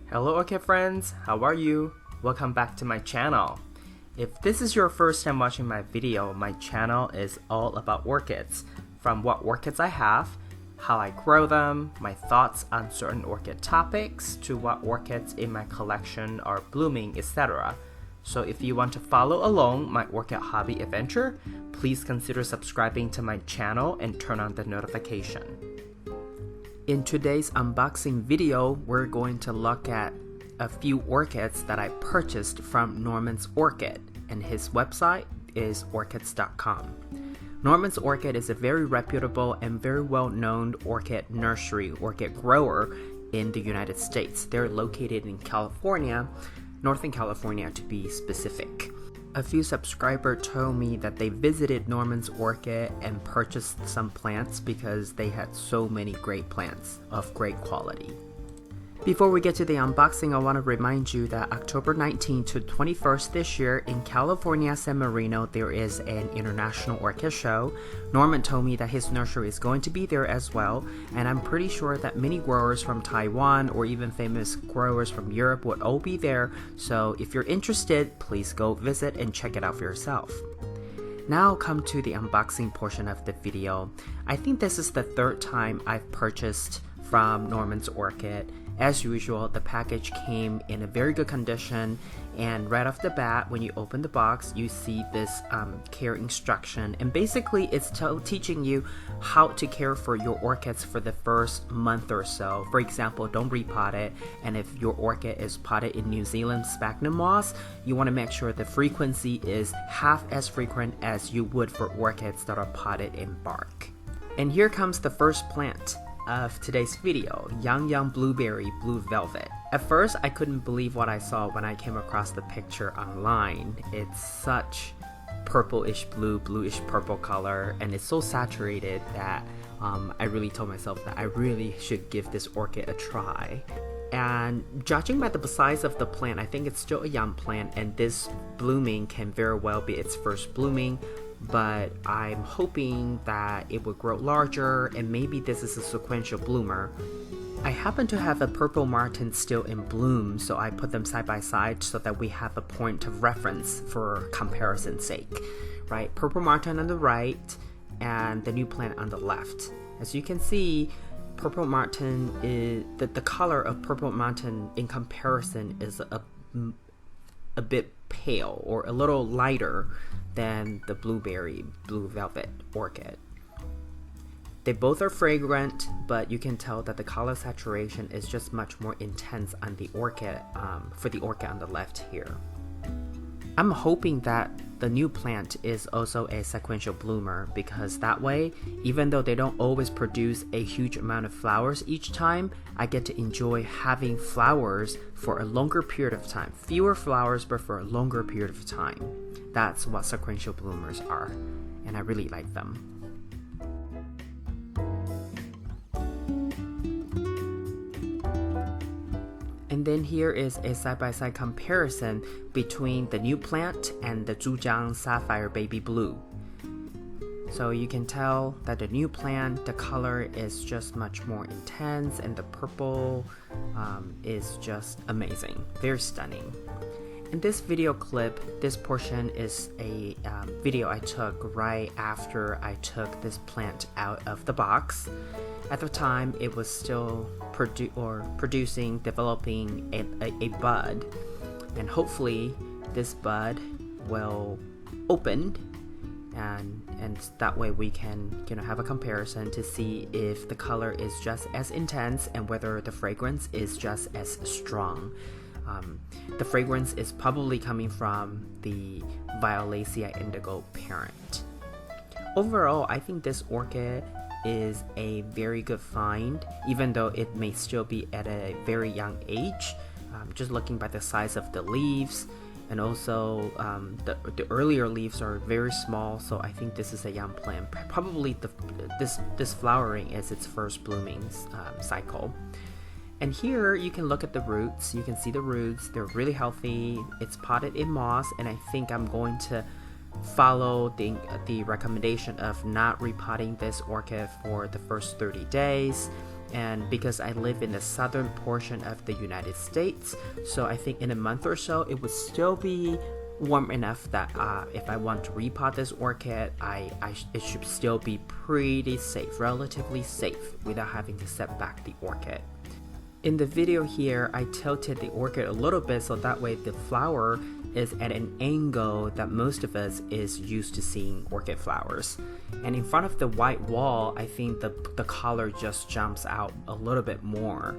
Hello Orchid friends, how are you? Welcome back to my channel. If this is your first time watching my video, my channel is all about orchids. From what orchids I have, how I grow them, my thoughts on certain orchid topics, to what orchids in my collection are blooming, etc. So if you want to follow along my orchid hobby adventure, please consider subscribing to my channel and turn on the notification. In today's unboxing video, we're going to look at a few orchids that I purchased from Norman's Orchid, and his website is orchids.com. Norman's Orchid is a very reputable and very well-known orchid nursery, orchid grower in the United States. They're located in California, Northern California to be specific. A few subscribers told me that they visited Norman's Orchid and purchased some plants because they had so many great plants of great quality. Before we get to the unboxing, I want to remind you that October 19th to 21st this year in California, San Marino, there is an international orchid show. Norman told me that his nursery is going to be there as well, and I'm pretty sure that many growers from Taiwan or even famous growers from Europe would all be there, so if you're interested, please go visit and check it out for yourself. Now come to the unboxing portion of the video. I think this is the third time I've purchased from Norman's Orchid. As usual, the package came in a very good condition, and right off the bat, when you open the box, you see this care instruction, and basically it's teaching you how to care for your orchids for the first month or so. For example, don't repot it, and if your orchid is potted in New Zealand sphagnum moss, you want to make sure the frequency is half as frequent as you would for orchids that are potted in bark. And here comes the first plant of today's video, Yong Blueberry Blue Velvet. At first, I couldn't believe what I saw when I came across the picture online. It's such purplish blue, bluish purple color, and it's so saturated that I really told myself that I really should give this orchid a try. And judging by the size of the plant, I think it's still a young plant, and this blooming can very well be its first blooming, but I'm hoping that it will grow larger, and maybe this is a sequential bloomer. I happen to have a purple martin still in bloom, so I put them side by side so that we have a point of reference for comparison's sake, right? Purple martin on the right and the new plant on the left. As you can see, purple martin is the color of purple martin in comparison is a bit pale or a little lighter than the blueberry blue velvet orchid. They both are fragrant, but you can tell that the color saturation is just much more intense on the orchid, for the orchid on the left here. I'm hoping that the new plant is also a sequential bloomer, because that way, even though they don't always produce a huge amount of flowers each time, I get to enjoy having flowers for a longer period of time. Fewer flowers, but for a longer period of time. That's what sequential bloomers are, and I really like them. And then here is a side-by-side comparison between the new plant and the Zhujiang Sapphire Baby Blue. So you can tell that the new plant, the color is just much more intense, and the purple is just amazing, very stunning. In this video clip, this portion is a video I took right after I took this plant out of the box. At the time, it was still producing, developing a bud, and hopefully this bud will open, and that way we can have a comparison to see if the color is just as intense and whether the fragrance is just as strong. The fragrance is probably coming from the Violacea indigo parent. Overall, I think this orchid is a very good find, even though it may still be at a very young age. Just looking by the size of the leaves, and also the earlier leaves are very small, so I think this is a young plant. Probably this flowering is its first blooming cycle. And here you can look at the roots. You can see the roots, they're really healthy. It's potted in moss, and I think I'm going to follow the recommendation of not repotting this orchid for the first 30 days And because I live in the southern portion of the United States, so I think in a month or so it would still be warm enough that if I want to repot this orchid, it should still be pretty safe, relatively safe, without having to set back the orchid. In the video here, I tilted the orchid a little bit so that way the flower is at an angle that most of us is used to seeing orchid flowers. And in front of the white wall, I think the color just jumps out a little bit more.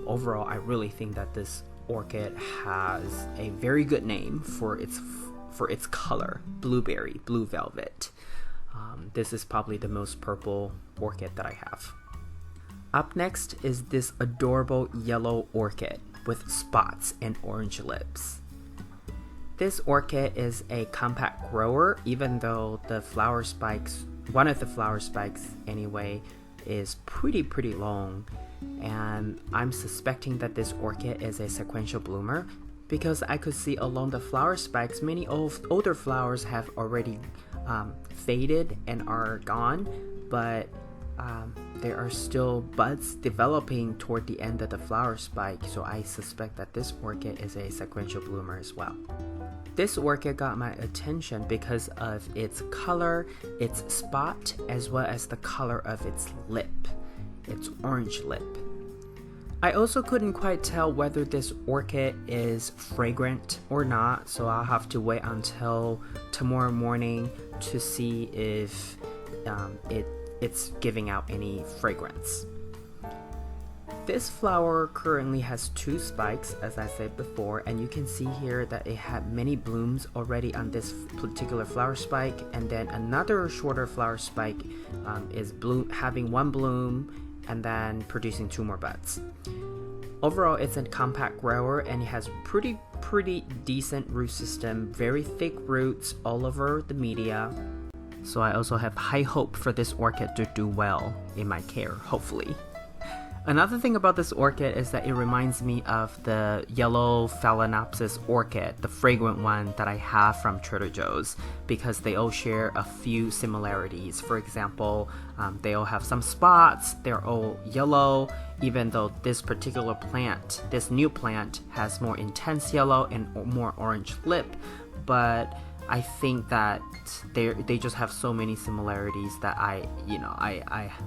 Overall, I really think that this orchid has a very good name for its color, blueberry, blue velvet. This is probably the most purple orchid that I have. Up next is this adorable yellow orchid with spots and orange lips. This orchid is a compact grower, even though the flower spikes, one of the flower spikes anyway, is pretty long. And I'm suspecting that this orchid is a sequential bloomer because I could see along the flower spikes many older flowers have already faded and are gone, but there are still buds developing toward the end of the flower spike, so I suspect that this orchid is a sequential bloomer as well. This orchid got my attention because of its color, its spot, as well as the color of its lip, its orange lip. I also couldn't quite tell whether this orchid is fragrant or not, so I'll have to wait until tomorrow morning to see if it's giving out any fragrance. This flower currently has 2 spikes, as I said before, and you can see here that it had many blooms already on this particular flower spike, and then another shorter flower spike is having 1 bloom and then producing 2 more buds. Overall, it's a compact grower and it has pretty decent root system, very thick roots all over the media. So I also have high hope for this orchid to do well in my care, hopefully. Another thing about this orchid is that it reminds me of the yellow Phalaenopsis orchid, the fragrant one that I have from Trader Joe's, because they all share a few similarities. For example, they all have some spots, they're all yellow, even though this particular plant, this new plant, has more intense yellow and more orange lip, but I think that they just have so many similarities that I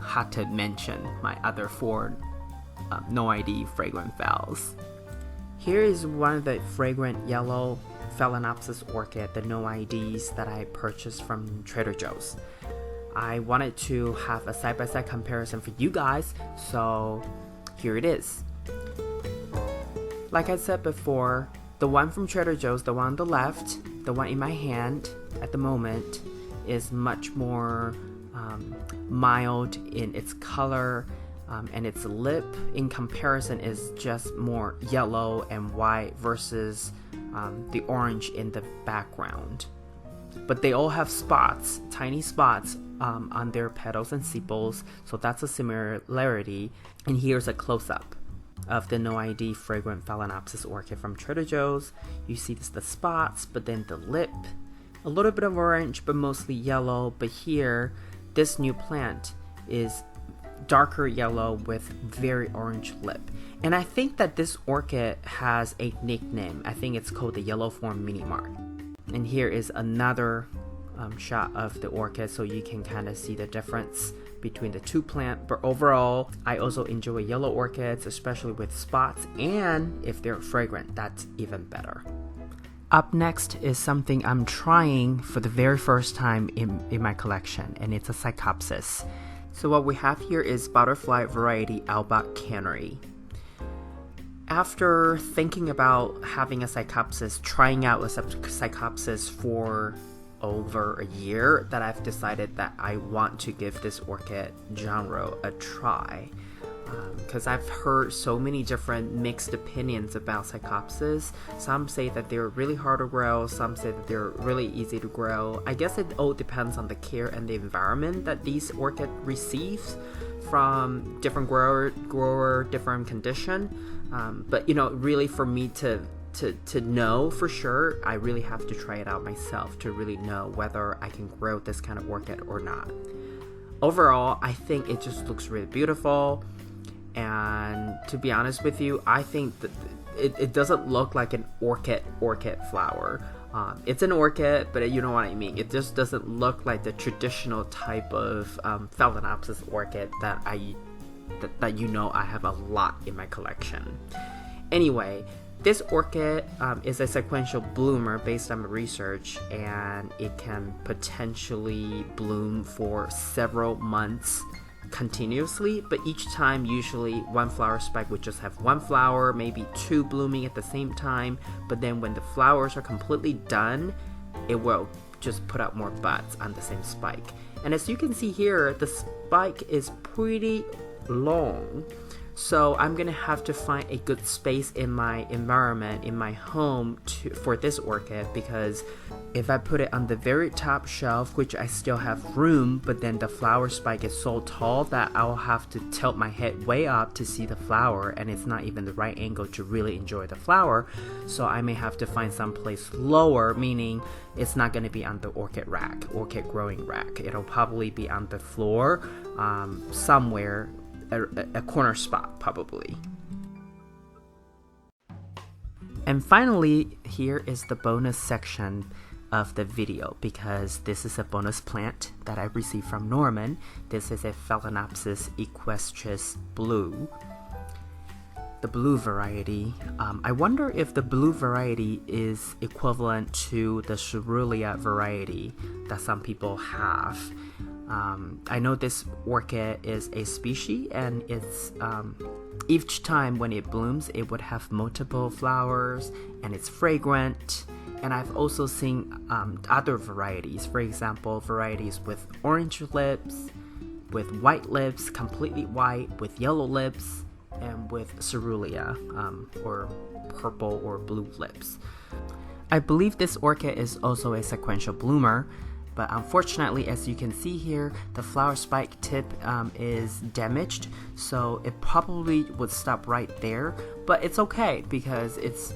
had to mention my other 4 no ID fragrant phals. Here is one of the fragrant yellow Phalaenopsis orchid, the no IDs that I purchased from Trader Joe's. I wanted to have a side-by-side comparison for you guys, so here it is. Like I said before, the one from Trader Joe's, the one on the left, the one in my hand at the moment, is much more mild in its color, and its lip in comparison is just more yellow and white versus the orange in the background. But they all have spots, tiny spots on their petals and sepals, so that's a similarity. And here's a close-up of the no ID fragrant Phalaenopsis orchid from Trader Joe's. You see the spots, but then the lip, a little bit of orange but mostly yellow. But here, this new plant is darker yellow with very orange lip. And I think that this orchid has a nickname. I think it's called the Yellowform Mini Mart. And here is another shot of the orchid, so you can kind of see the difference between the 2 plants. But overall, I also enjoy yellow orchids, especially with spots, and if they're fragrant, that's even better. Up next is something I'm trying for the very first time in my collection, and it's a Psychopsis. So what we have here is butterfly variety Alba Cannery. After thinking about having a Psychopsis, trying out a Psychopsis for over a year, that I've decided that I want to give this orchid genre a try. Because I've heard so many different mixed opinions about Psychopsis. Some say that they're really hard to grow, some say that they're really easy to grow. I guess it all depends on the care and the environment that these orchid receives from different grower, different condition. But really for me to know for sure, I really have to try it out myself to really know whether I can grow this kind of orchid or not. Overall, I think it just looks really beautiful. and to be honest with you, I think that it doesn't look like an orchid flower. It's an orchid, but you know what I mean. It just doesn't look like the traditional type of Phalaenopsis orchid that I have a lot in my collection. Anyway, this orchid is a sequential bloomer based on my research, and it can potentially bloom for several months continuously, but each time usually one flower spike would just have one flower, maybe two blooming at the same time, but then when the flowers are completely done, it will just put out more buds on the same spike. And as you can see here, the spike is pretty long, so I'm gonna have to find a good space in my environment, in my home for this orchid, because if I put it on the very top shelf, which I still have room, but then the flower spike is so tall that I'll have to tilt my head way up to see the flower, and it's not even the right angle to really enjoy the flower. So I may have to find some place lower, meaning it's not going to be on the orchid growing rack. It'll probably be on the floor, somewhere, a corner spot probably. And finally, here is the bonus section of the video, because this is a bonus plant that I received from Norman. This is a Phalaenopsis equestris blue, the blue variety. I wonder if the blue variety is equivalent to the Cerulean variety that some people have. I know this orchid is a species, and it's each time when it blooms, it would have multiple flowers, and it's fragrant. And I've also seen other varieties, for example, varieties with orange lips, with white lips, completely white, with yellow lips, and with cerulean, or purple or blue lips. I believe this orchid is also a sequential bloomer, but unfortunately, as you can see here, the flower spike tip is damaged, so it probably would stop right there, but it's okay because it's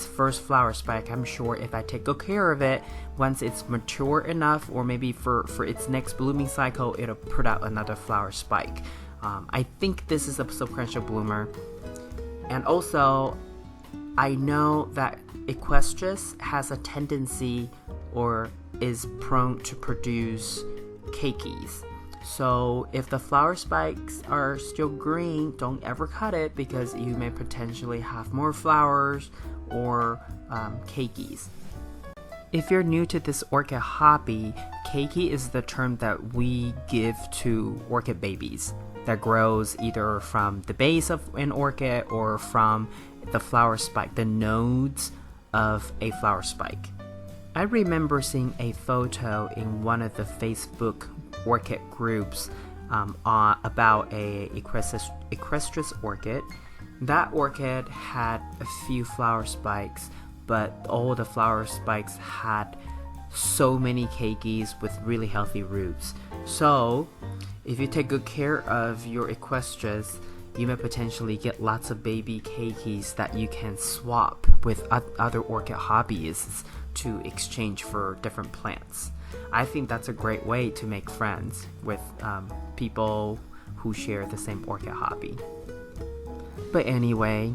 first flower spike. I'm sure if I take good care of it, once it's mature enough, or maybe for its next blooming cycle, it'll put out another flower spike. I think this is a sequential bloomer. And also, I know that Equestris has a tendency, or is prone to produce keikis. So if the flower spikes are still green, don't ever cut it, because you may potentially have more flowers or keikis. If you're new to this orchid hobby, keiki is the term that we give to orchid babies that grows either from the base of an orchid or from the flower spike, the nodes of a flower spike. I remember seeing a photo in one of the Facebook orchid groups about a equestris orchid. That orchid had a few flower spikes, but all the flower spikes had so many keikis with really healthy roots. So if you take good care of your equestris, you may potentially get lots of baby keikis that you can swap with other orchid hobbyists to exchange for different plants. I think that's a great way to make friends with people who share the same orchid hobby. But anyway,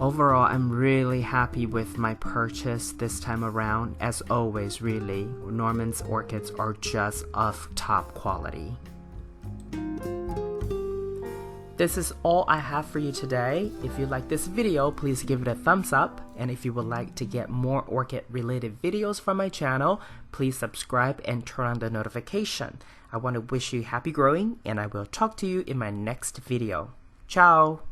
overall, I'm really happy with my purchase this time around. As always, really, Norman's orchids are just of top quality. This is all I have for you today. If you like this video, please give it a thumbs up. And if you would like to get more orchid related videos from my channel, please subscribe and turn on the notification. I want to wish you happy growing, and I will talk to you in my next video. Ciao!